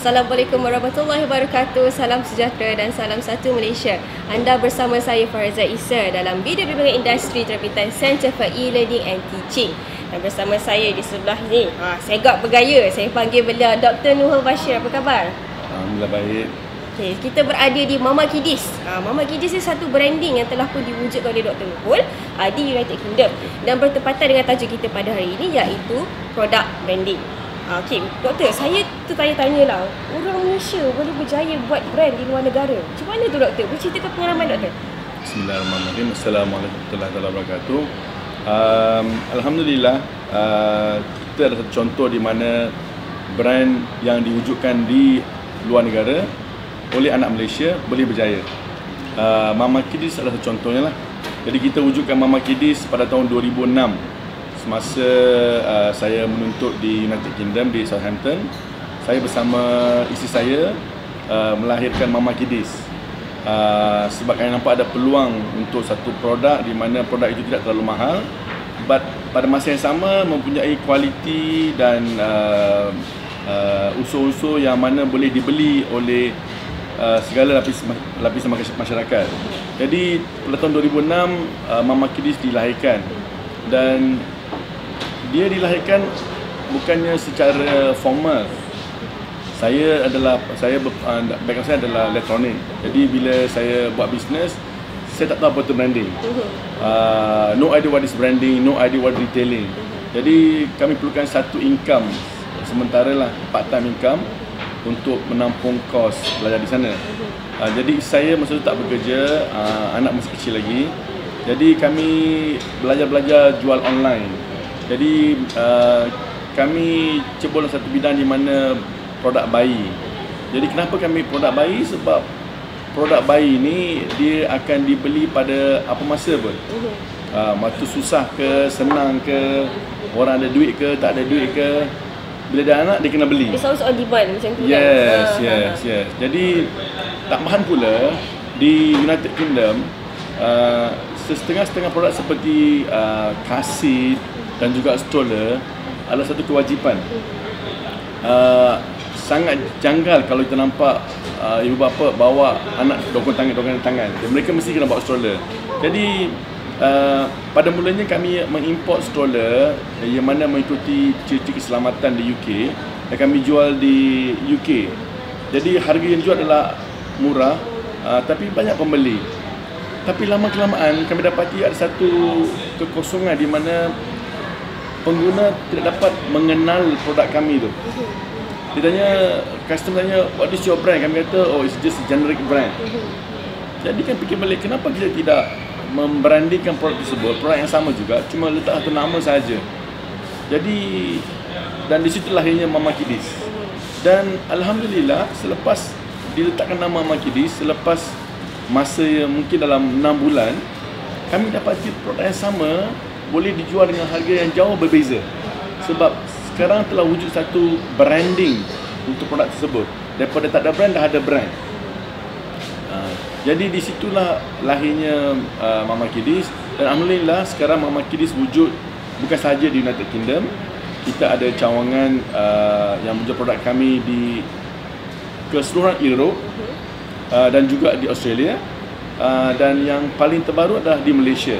Assalamualaikum warahmatullahi wabarakatuh. Salam sejahtera dan salam satu Malaysia. Anda bersama saya Farza Isa dalam Bidang Bimbingan Industri Terbitan Center for E-Learning and Teaching. Dan bersama saya di sebelah ni, segak bergaya, saya panggil beliau Dr. Nuhul Bashir. Apa khabar? Alhamdulillah baik. Okay, kita berada di Mama Kiddies. Mama Kiddies ni satu branding yang telah pun diwujudkan oleh Dr. Nuhul di United Kingdom. Dan bertepatan dengan tajuk kita pada hari ini iaitu produk branding. Okey, doktor, saya tertanya-tanya lah, orang Malaysia boleh berjaya buat brand di luar negara. Macam mana tu doktor? Berceritakan pengalaman doktor. Bismillahirrahmanirrahim. Assalamualaikum warahmatullahi wabarakatuh. Alhamdulillah, kita ada satu contoh di mana brand yang diwujudkan di luar negara oleh anak Malaysia boleh berjaya. Mama Kiddies adalah satu contohnya lah. Jadi kita wujudkan Mama Kiddies pada tahun 2006. Semasa saya menuntut di United Kingdom di Southampton, saya bersama isteri saya melahirkan Mama Kiddies. Sebab kami nampak ada peluang untuk satu produk di mana produk itu tidak terlalu mahal, but pada masa yang sama mempunyai kualiti dan unsur-unsur yang mana boleh dibeli oleh segala lapisan masyarakat. Jadi pada tahun 2006 Mama Kiddies dilahirkan, dan dia dilahirkan bukannya secara formal. Background saya adalah elektronik. Jadi bila saya buat bisnes, saya tak tahu apa itu branding. No idea what is branding, no idea what retailing. Jadi kami perlukan satu income sementara lah, part time income untuk menampung kos belajar di sana. Jadi saya masa itu tak bekerja, anak masih kecil lagi. Jadi kami belajar jual online. Jadi kami cebol satu bidang di mana produk bayi. Jadi kenapa kami produk bayi? Sebab produk bayi ni dia akan dibeli pada apa masa pun. Waktu susah ke, senang ke, orang ada duit ke, tak ada duit ke, bila ada anak dia kena beli. Dia selalu on demand macam tu kan? Yes. Jadi tambahan pula di United Kingdom, setengah-setengah produk seperti kasit dan juga stroller adalah satu kewajipan. Sangat janggal kalau kita nampak ibu bapa bawa anak dokong tangan. Mereka mesti kena bawa stroller. Jadi pada mulanya kami mengimport stroller yang mana mengikuti ciri-ciri keselamatan di UK, dan kami jual di UK. Jadi harga yang dijual adalah murah, tapi banyak pembeli. Tapi lama-kelamaan kami dapati ada satu kekosongan di mana pengguna tidak dapat mengenal produk kami tu. Dia tanya, customer tanya, what is your brand? Kami kata, oh it's just a generic brand. Jadi kan fikir balik, kenapa kita tidak membrandingkan produk tersebut, produk yang sama juga, cuma letak satu nama saja. Jadi, dan di situ lahirnya Mama Kiddies. Dan alhamdulillah, selepas diletakkan nama Mama Kiddies, selepas masa yang mungkin dalam 6 bulan, kami dapati produk yang sama boleh dijual dengan harga yang jauh berbeza. Sebab sekarang telah wujud satu branding untuk produk tersebut. Daripada tak ada brand, dah ada brand. Jadi disitulah lahirnya Mama Kiddies. Dan alhamdulillah sekarang Mama Kiddies wujud bukan sahaja di United Kingdom. Kita ada cawangan yang wujud produk kami di keseluruhan Europe dan juga di Australia. Dan yang paling terbaru adalah di Malaysia.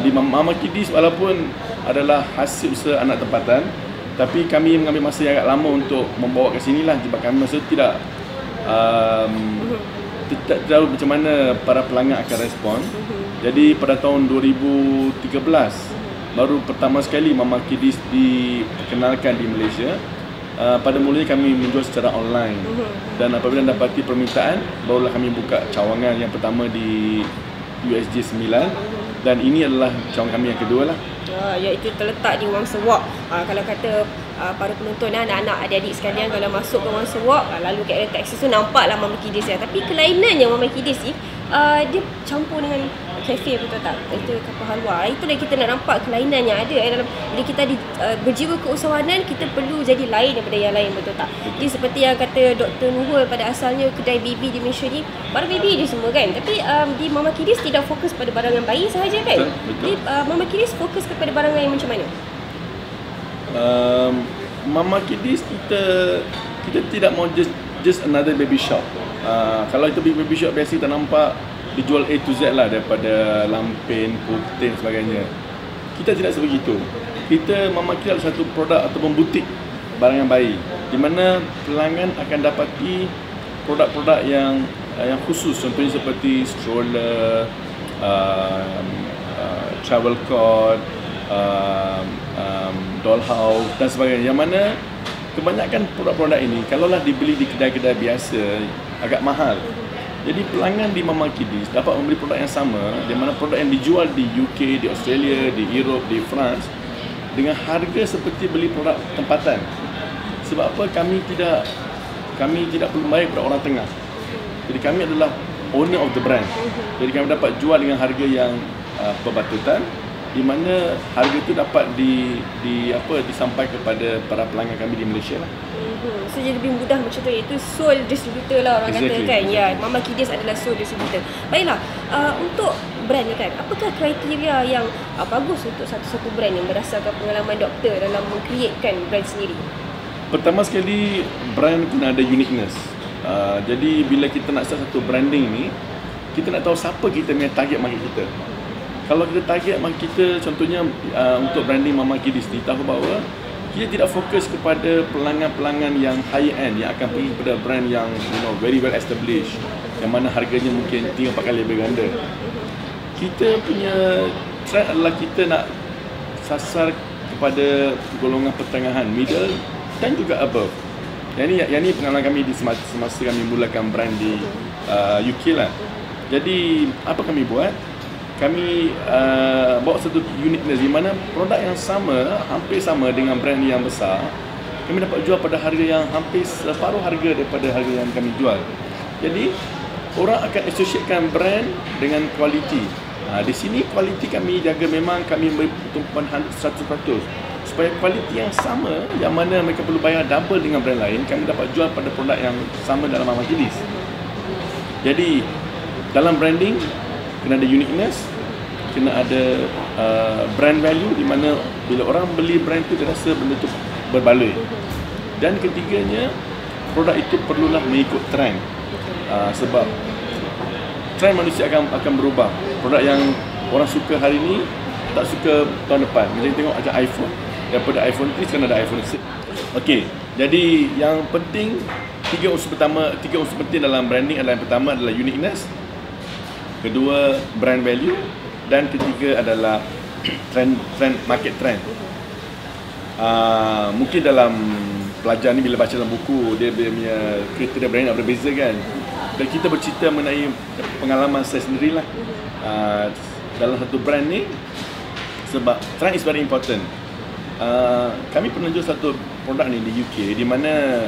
Di Mama Kiddies walaupun adalah hasil usaha anak tempatan, tapi kami mengambil masa yang agak lama untuk membawa ke sini lah, sebab kami masa tidak tahu macam mana para pelanggan akan respon. Jadi pada tahun 2013 baru pertama sekali Mama Kiddies dikenalkan di Malaysia. Pada mulanya kami menjual secara online, dan apabila dapati permintaan, barulah kami buka cawangan yang pertama di USJ 9. Dan ini adalah cawangan kami yang kedua lah. Iaitu terletak di Wang Sewak. Kalau kata para penonton, anak-anak, adik-adik sekalian, kalau masuk ke Wang Sewak, lalu kat taksi tu nampaklah Mama Kiddies ya. Tapi kelainannya Mama Kiddies ni, dia campur dengan kafe, betul tak? Itu kapal halwa. Itulah kita nak nampak kelainan yang ada dalam. Bila kita berjiwa keusahawanan, kita perlu jadi lain daripada yang lain, betul tak? Jadi seperti yang kata Dr. Nuhul, pada asalnya kedai baby di Malaysia ni barang baby je semua kan. Tapi di Mama Kiddies tidak fokus pada barangan bayi sahaja kan. Jadi Mama Kiddies fokus kepada barangan yang macam mana? Mama Kiddies kita kita tidak mau just another baby shop. Kalau itu baby shop biasa kita nampak dijual A to Z lah, daripada lampin, putin sebagainya. Kita tidak sebegitu. Kita memakai satu produk ataupun butik barang yang baik, di mana pelanggan akan dapati produk-produk yang khusus, contohnya seperti stroller, travel cot, dollhouse dan sebagainya, yang mana kebanyakan produk-produk ini kalaulah dibeli di kedai-kedai biasa agak mahal. Jadi pelanggan di Mama Kiddies dapat membeli produk yang sama, di mana produk yang dijual di UK, di Australia, di Europe, di France dengan harga seperti beli produk tempatan. Sebab apa? Kami tidak perlu bayar kepada orang tengah. Jadi kami adalah owner of the brand. Jadi kami dapat jual dengan harga yang perbatutan, di mana harga itu dapat disampaikan kepada para pelanggan kami di Malaysia lah. So jadi lebih mudah macam tu, iaitu sole distributor lah orang kata kan. Ya, Mama Kiddies adalah sole distributor. Baiklah, untuk brand ni kan, apakah kriteria yang bagus untuk satu-satu brand yang berdasarkan pengalaman doktor dalam meng-createkan brand sendiri? Pertama sekali, brand kena ada uniqueness. Jadi bila kita nak start satu branding ni, kita nak tahu siapa kita punya target market kita. Kalau kita target market kita, contohnya untuk branding Mama Kiddies ni, tahu bahawa kita tidak fokus kepada pelanggan-pelanggan yang high end yang akan pergi kepada brand yang very well established, yang mana harganya mungkin 3-4 kali lebih ganda. Kita punya trend adalah kita nak sasar kepada golongan pertengahan, middle dan juga above. Yang ni pengalaman kami di semasa kami mulakan brand di UK lah. Jadi apa kami buat? Kami bawa satu uniqueness di mana produk yang sama, hampir sama dengan brand yang besar, kami dapat jual pada harga yang hampir separuh harga daripada harga yang kami jual. Jadi orang akan associatekan brand dengan kualiti. Di sini kualiti kami jaga, memang kami beri tumpuan 100%. Supaya kualiti yang sama, yang mana mereka perlu bayar double dengan brand lain, kami dapat jual pada produk yang sama dalam Mama Kiddies. Jadi dalam branding kena ada uniqueness, kena ada brand value, di mana bila orang beli brand tu dia rasa benda tu berbaloi. Dan ketiganya, produk itu perlulah mengikut trend. Sebab trend manusia akan berubah. Produk yang orang suka hari ni tak suka tahun depan. Macam kita tengok macam iPhone, daripada iPhone 3 sekarang ada iPhone 6. Okey, jadi yang penting, tiga unsur penting dalam branding adalah, yang pertama adalah uniqueness, kedua brand value, dan ketiga adalah trend market trend. Mungkin dalam pelajar ni bila baca dalam buku, dia punya kriteria branding nak berbeza kan. Dan kita bercerita mengenai pengalaman saya sendirilah dalam satu brand ni, sebab trend is very important. Kami pernah jual satu produk ni di UK, di mana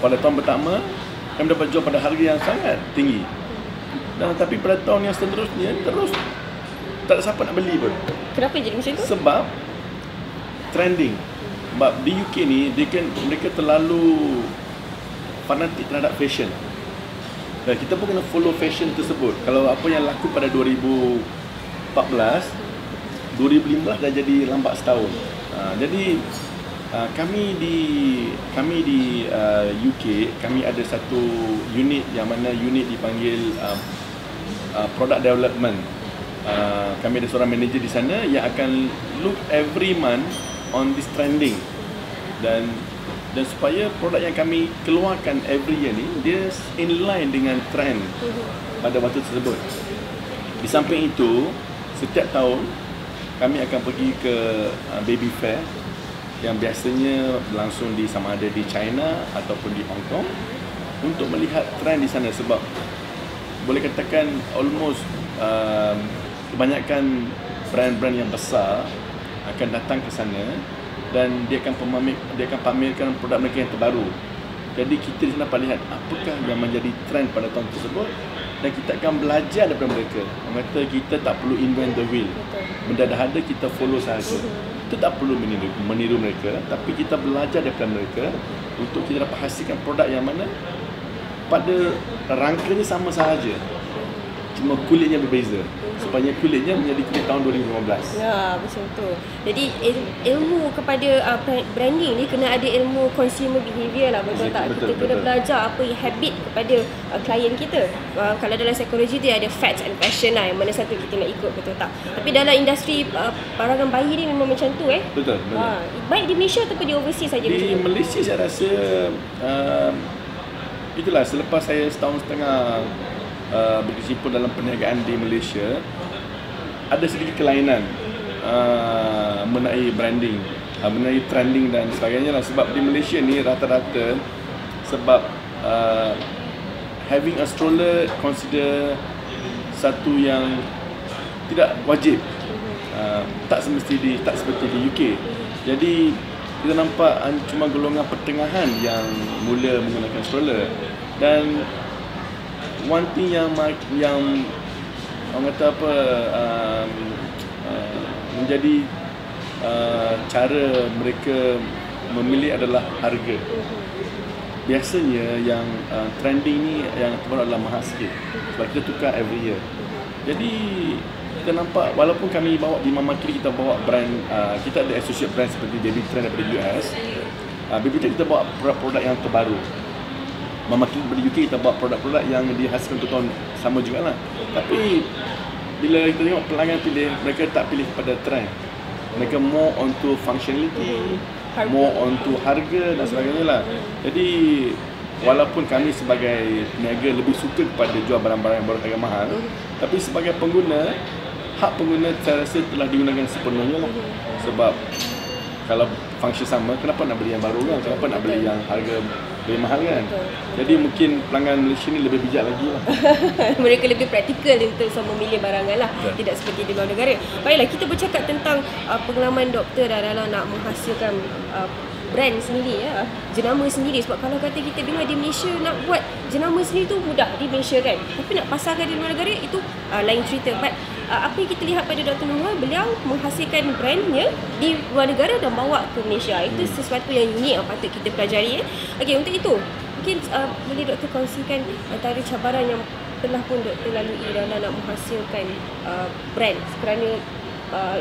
pada tahun pertama kami dapat jual pada harga yang sangat tinggi. Tapi pada tahun yang seterusnya terus tak ada siapa nak beli pun. Kenapa jadi macam tu? Sebab trending. Sebab di UK ni mereka terlalu fanatik terhadap fashion. Dan kita pun kena follow fashion tersebut. Kalau apa yang laku pada 2014, 2015 dah jadi lambat setahun. Jadi kami di UK, kami ada satu unit, yang mana unit dipanggil product development. Kami ada seorang manager di sana yang akan look every month on this trending, dan supaya produk yang kami keluarkan every year ni dia in line dengan trend pada waktu tersebut. Di samping itu, setiap tahun kami akan pergi ke baby fair yang biasanya berlangsung di sama ada di China ataupun di Hong Kong, untuk melihat trend di sana. Sebab boleh katakan almost kebanyakan brand-brand yang besar akan datang ke sana, dan dia akan pamerkan produk mereka yang terbaru. Jadi kita di sana dapat lihat apakah yang menjadi trend pada tahun tersebut, dan kita akan belajar daripada mereka. Orang kata kita tak perlu invent the wheel. Benda dah ada, kita follow sahaja. Kita tak perlu meniru mereka, tapi kita belajar daripada mereka untuk kita dapat hasilkan produk yang mana pada rangkanya sama sahaja. cuma kulitnya berbeza. Supaya kulitnya menjadi kulit tahun 2015. Ya, macam tu. Jadi ilmu kepada branding ni kena ada ilmu consumer behaviour lah, betul tak? Betul, Kita kena belajar apa habit kepada klien kita. Kalau dalam psikologi dia ada facts and fashion lah, yang mana satu kita nak ikut, betul tak? Tapi dalam industri barangan bayi ni memang macam tu Betul. baik di Malaysia ataupun di overseas saja macam Di tu. Malaysia saya rasa itulah, selepas saya setahun setengah berkecimpung dalam perniagaan di Malaysia, ada sedikit kelainan mengenai branding, mengenai trending dan sebagainya lah. Sebab di Malaysia ni rata-rata sebab having a stroller consider satu yang tidak wajib, tak seperti di UK. Jadi kita nampak cuma golongan pertengahan yang mula menggunakan stroller. Dan one thing yang orang kata apa, menjadi cara mereka memilih adalah harga. Biasanya yang trending ni yang terbaru adalah mahal sikit, sebab kita tukar every year. Jadi kita nampak, walaupun kami bawa di Mama Kidis, kita bawa brand, kita ada associate brand seperti Baby Trend daripada US. Baby Trend kita bawa produk-produk yang terbaru. Mama Kidis daripada UK kita bawa produk-produk yang dihasilkan untuk tahun sama jugalah. Tapi bila kita tengok pelanggan pilih, mereka tak pilih pada trend. Mereka more onto functionality, more onto harga dan sebagainya lah. Jadi walaupun kami sebagai peniaga lebih suka kepada jual barang-barang yang baru harga mahal, tapi sebagai pengguna, hak pengguna saya rasa telah digunakan sepenuhnya lah. Sebab kalau function sama, kenapa nak beli yang baru kan? Kenapa nak beli yang harga lebih mahal kan? Jadi mungkin pelanggan Malaysia ni lebih bijak lagi lah. Mereka lebih praktikal untuk memilih barangan lah. Tidak seperti di luar negara. Baiklah, kita bercakap tentang pengalaman doktor dalam nak menghasilkan brand sendiri, jenama sendiri. Sebab kalau kata kita dengar di Malaysia nak buat jenama sendiri tu mudah di Malaysia kan, tapi nak pasarkan di luar negara itu lain cerita. But apa yang kita lihat pada Dr. Nurul, beliau menghasilkan brandnya di luar negara dan bawa ke Malaysia. Itu sesuatu yang unik yang patut kita pelajari. Okey, untuk itu mungkin boleh doktor kongsikan antara cabaran yang telah pun doktor lalui dalam nak menghasilkan brand, kerana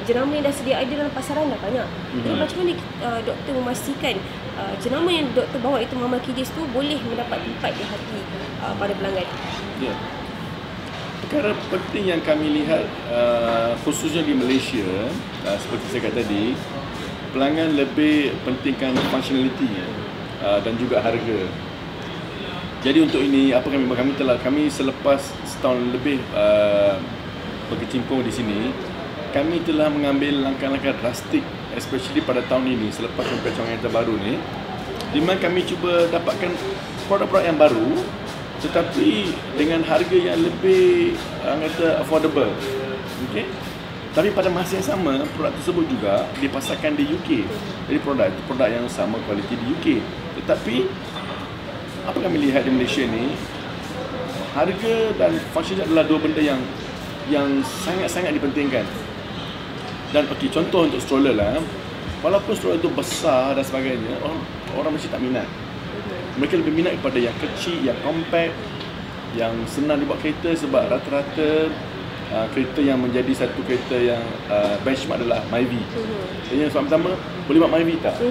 jenama yang dah sedia ada dalam pasaran dah banyak. Jadi macam mana doktor memastikan jenama yang doktor bawa itu, Mama Kidis tu, boleh mendapat tempat di hati para pelanggan? Ya. Perkara penting yang kami lihat khususnya di Malaysia, seperti saya kata tadi, pelanggan lebih pentingkan functionality dan juga harga. Jadi untuk ini apa kami selepas setahun lebih berkecimpung di sini, kami telah mengambil langkah-langkah drastik, especially pada tahun ini selepas perancangan yang terbaru ni, di mana kami cuba dapatkan produk-produk yang baru tetapi dengan harga yang lebih kata affordable. Okey. Tapi pada masa yang sama, produk tersebut juga dipasarkan di UK. Jadi produk yang sama kualiti di UK. Tetapi apa kami lihat di Malaysia ni, harga dan function adalah dua benda yang sangat-sangat dipentingkan. Dan okey, contoh untuk stroller lah, walaupun stroller itu besar dan sebagainya, orang mesti tak minat. Mereka lebih minat kepada yang kecil, yang compact, yang senang dibawa kereta. Sebab rata-rata kereta yang menjadi satu kereta yang benchmark adalah Myvi. Jadi sebab pertama, boleh buat Myvi tak?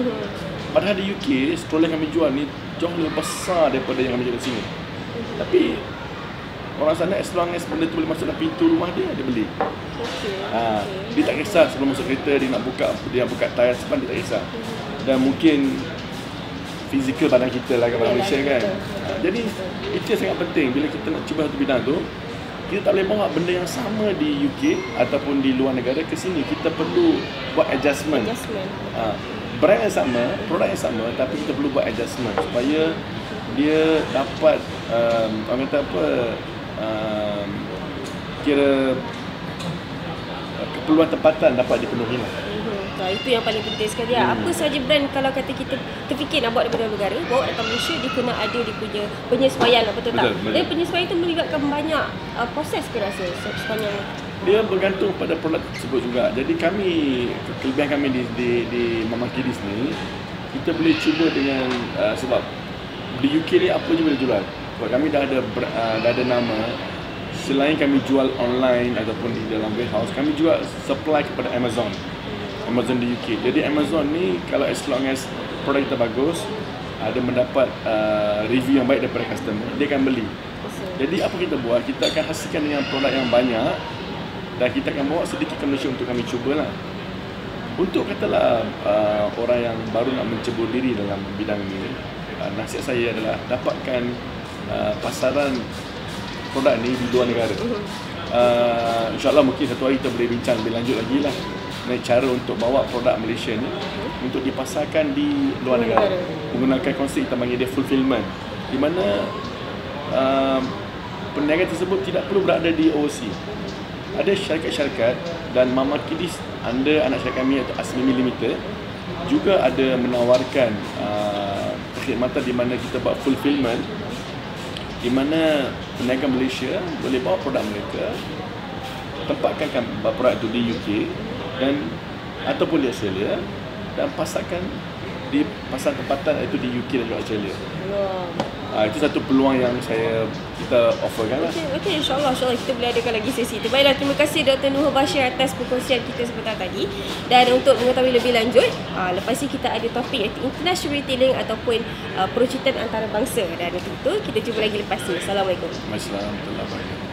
Padahal di UK, stroller yang kami jual ni jauh lebih besar daripada yang kami jual di sini. Tapi orang sana, as long as benda tu boleh masuk dalam pintu rumah dia beli. Dia tak kisah sebelum masuk kereta dia nak buka tayar depan, dia tak kisah. Dan mungkin fizikal badan kita lah, badan Malaysia kan. Jadi itu yang sangat penting bila kita nak cuba satu bidang tu. Kita tak boleh bawa benda yang sama di UK ataupun di luar negara ke sini. Kita perlu buat adjustment. Brand yang sama, produk yang sama, tapi kita perlu buat adjustment supaya dia dapat orang kata apa, kira keperluan tempatan dapat dipenuhi lah. Itu yang paling penting sekali. Apa saja brand kalau kata kita terfikir nak buat daripada negara, bawa datang Malaysia, dia kena ada dia punya penyesuaian lah, betul tak? Dan penyesuaian itu melibatkan banyak proses ke rasa sepanjang. Dia bergantung pada produk tersebut juga. Jadi kami, kelebihan kami di Mama Kidis ni, kita boleh cuba dengan sebab di UK ni apa je boleh jual. Sebab kami dah ada nama selain kami jual online ataupun di dalam warehouse, kami juga supply kepada Amazon di UK. Jadi Amazon ni kalau as long as produk kita bagus, ada mendapat review yang baik daripada customer, dia akan beli. Jadi apa kita buat, kita akan hasilkan dengan produk yang banyak dan kita akan bawa sedikit ke Malaysia untuk kami cubalah. Untuk katalah orang yang baru nak mencebur diri dalam bidang ini, nasihat saya adalah dapatkan pasaran produk ni di luar negara. InsyaAllah mungkin satu hari kita boleh bincang lebih lanjut lagi lah cara untuk bawa produk Malaysia ni untuk dipasarkan di luar negara menggunakan konsep kita panggil dia fulfillment, di mana perniagaan tersebut tidak perlu berada di OC. Ada syarikat-syarikat dan Mama Kiddies under anak syarikat kami atau Asmimi Limited juga ada menawarkan perkhidmatan di mana kita buat fulfillment, di mana peniaga Malaysia boleh bawa produk mereka, tempatkan produk itu di UK dan ataupun di Australia dan pasarkan di pasar tempatan itu di UK dan juga Australia. Itu satu peluang yang kita offerkan lah. Okey, insyaAllah kita boleh adakan lagi sesi itu. Baiklah, terima kasih Dr. Nuhur Bashir atas perkongsian kita sebentar tadi. Dan untuk mengetahui lebih lanjut, lepas ini kita ada topik iaitu international retailing ataupun peruncitan antarabangsa. Dan untuk itu, kita jumpa lagi lepas ini. Assalamualaikum. Assalamualaikum warahmatullahi wabarakatuh.